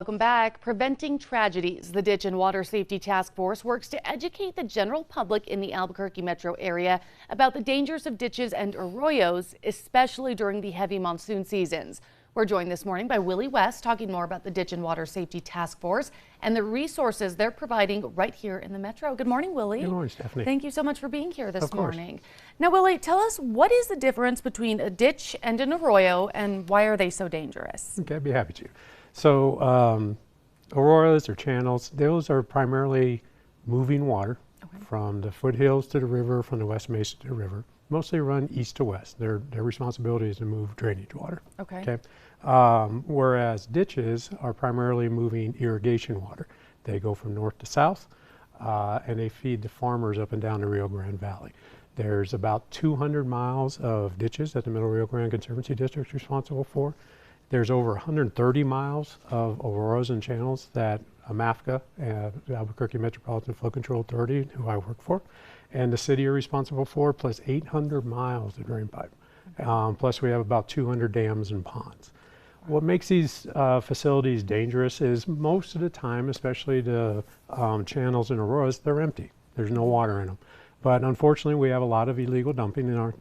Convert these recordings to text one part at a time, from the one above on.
Welcome back. Preventing tragedies. The Ditch and Water Safety Task Force works to educate the general public in the Albuquerque metro area about the dangers of ditches and arroyos, especially during the heavy monsoon seasons. We're joined this morning by Willie West talking more about the Ditch and Water Safety Task Force and the resources they're providing right here in the metro. Good morning, Willie. Good morning, Stephanie. Thank you so much for being here this morning. morning. Now, Willie, tell us, what is the difference between a ditch and an arroyo, and why are they so dangerous? Okay, I'd be happy to. So arroyos or channels, those are primarily moving water from the foothills to the river, from the West Mesa to the river. Mostly run east to west. Their responsibility is to move drainage water. Okay. Whereas ditches are primarily moving irrigation water. They go from north to south and they feed the farmers up and down the Rio Grande Valley. There's about 200 miles of ditches that the Middle Rio Grande Conservancy District is responsible for. There's over 130 miles of arroyos and channels that AMAFCA, the Albuquerque Metropolitan Flood Control Authority, who I work for, and the city are responsible for, plus 800 miles of drain pipe. Plus we have about 200 dams and ponds. What makes these facilities dangerous is most of the time, especially the channels and arroyos, they're empty. There's no water in them. But unfortunately, we have a lot of illegal dumping in our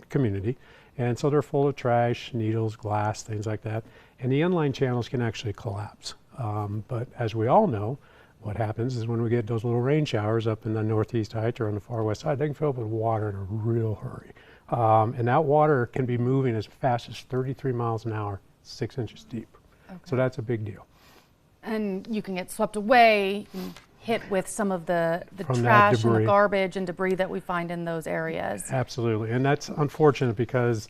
community. And so they're full of trash, needles, glass, things like that. And the inline channels can actually collapse. But as we all know, what happens is when we get those little rain showers up in the northeast heights or on the far west side, they can fill up with water in a real hurry. And that water can be moving as fast as 33 miles an hour, 6 inches deep. Okay. So that's a big deal. And you can get swept away, you can hit with some of the trash and the garbage and debris that we find in those areas. Absolutely, and that's unfortunate because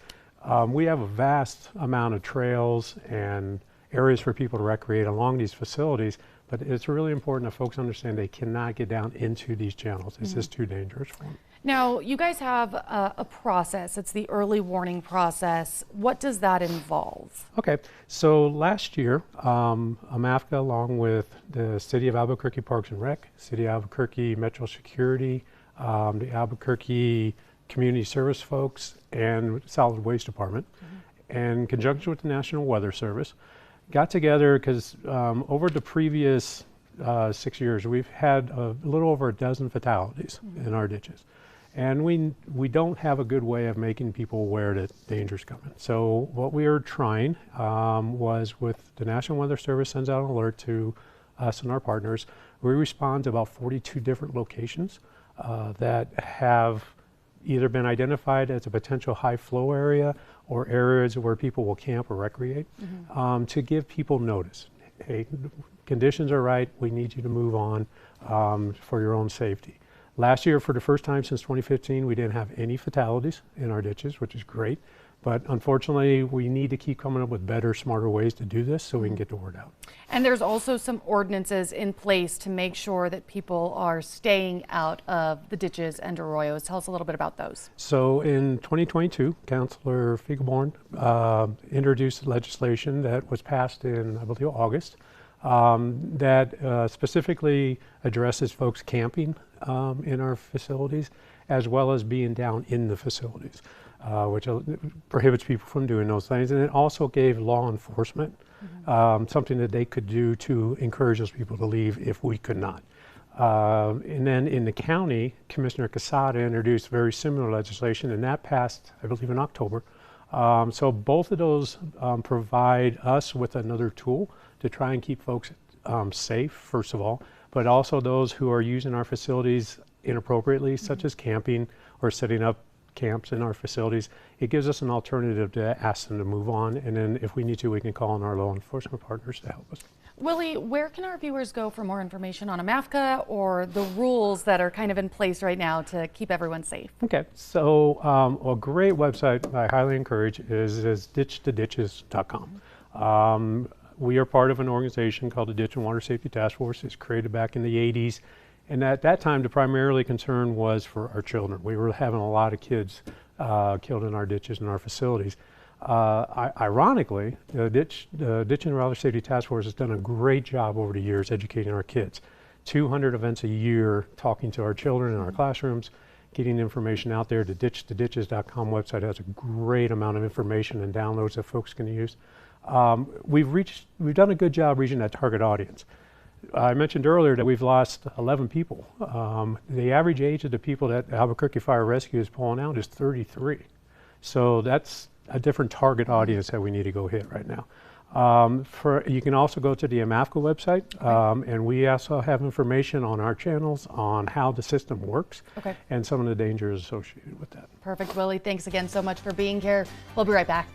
we have a vast amount of trails and areas for people to recreate along these facilities, but it's really important that folks understand they cannot get down into these channels. It's just too dangerous for them. Now, you guys have a process. It's the early warning process. What does that involve? Okay, so last year, AMAFCA, along with the City of Albuquerque Parks and Rec, City of Albuquerque Metro Security, the Albuquerque Community Service folks, and Solid Waste Department, in conjunction with the National Weather Service, got together because over the previous 6 years, we've had a little over a dozen fatalities in our ditches. And we don't have a good way of making people aware that danger's coming. So what we are trying was, with the National Weather Service sends out an alert to us and our partners, we respond to about 42 different locations that have either been identified as a potential high flow area or areas where people will camp or recreate, to give people notice. Hey, conditions are right, we need you to move on for your own safety. Last year, for the first time since 2015, we didn't have any fatalities in our ditches, which is great. But unfortunately, we need to keep coming up with better, smarter ways to do this so we can get the word out. And there's also some ordinances in place to make sure that people are staying out of the ditches and arroyos. Tell us a little bit about those. So in 2022, Councilor Feigelborn introduced legislation that was passed in, I believe, August, that specifically addresses folks camping in our facilities, as well as being down in the facilities, which prohibits people from doing those things. And it also gave law enforcement something that they could do to encourage those people to leave if we could not. And then in the county, Commissioner Quesada introduced very similar legislation, and that passed, I believe, in October. So both of those provide us with another tool to try and keep folks safe, first of all, but also those who are using our facilities inappropriately, such as camping or setting up camps in our facilities. It gives us an alternative to ask them to move on, and then if we need to, we can call on our law enforcement partners to help us. Willie, where can our viewers go for more information on AMAFCA or the rules that are kind of in place right now to keep everyone safe? Okay, so a great website I highly encourage is ditchtoditches.com. We are part of an organization called the Ditch and Water Safety Task Force. It's created back in the 80s. And at that time, the primarily concern was for our children. We were having a lot of kids killed in our ditches and our facilities. Ironically, the Ditch and Water Safety Task Force has done a great job over the years educating our kids. 200 events a year, talking to our children in our classrooms, getting information out there. The ditchtoditches.com website has a great amount of information and downloads that folks can use. We've done a good job reaching that target audience. I mentioned earlier that we've lost 11 people. The average age of the people that Albuquerque Fire Rescue is pulling out is 33. So that's a different target audience that we need to go hit right now. You can also go to the AMAFCO website, and we also have information on our channels on how the system works and some of the dangers associated with that. Perfect, Willie. Thanks again so much for being here. We'll be right back.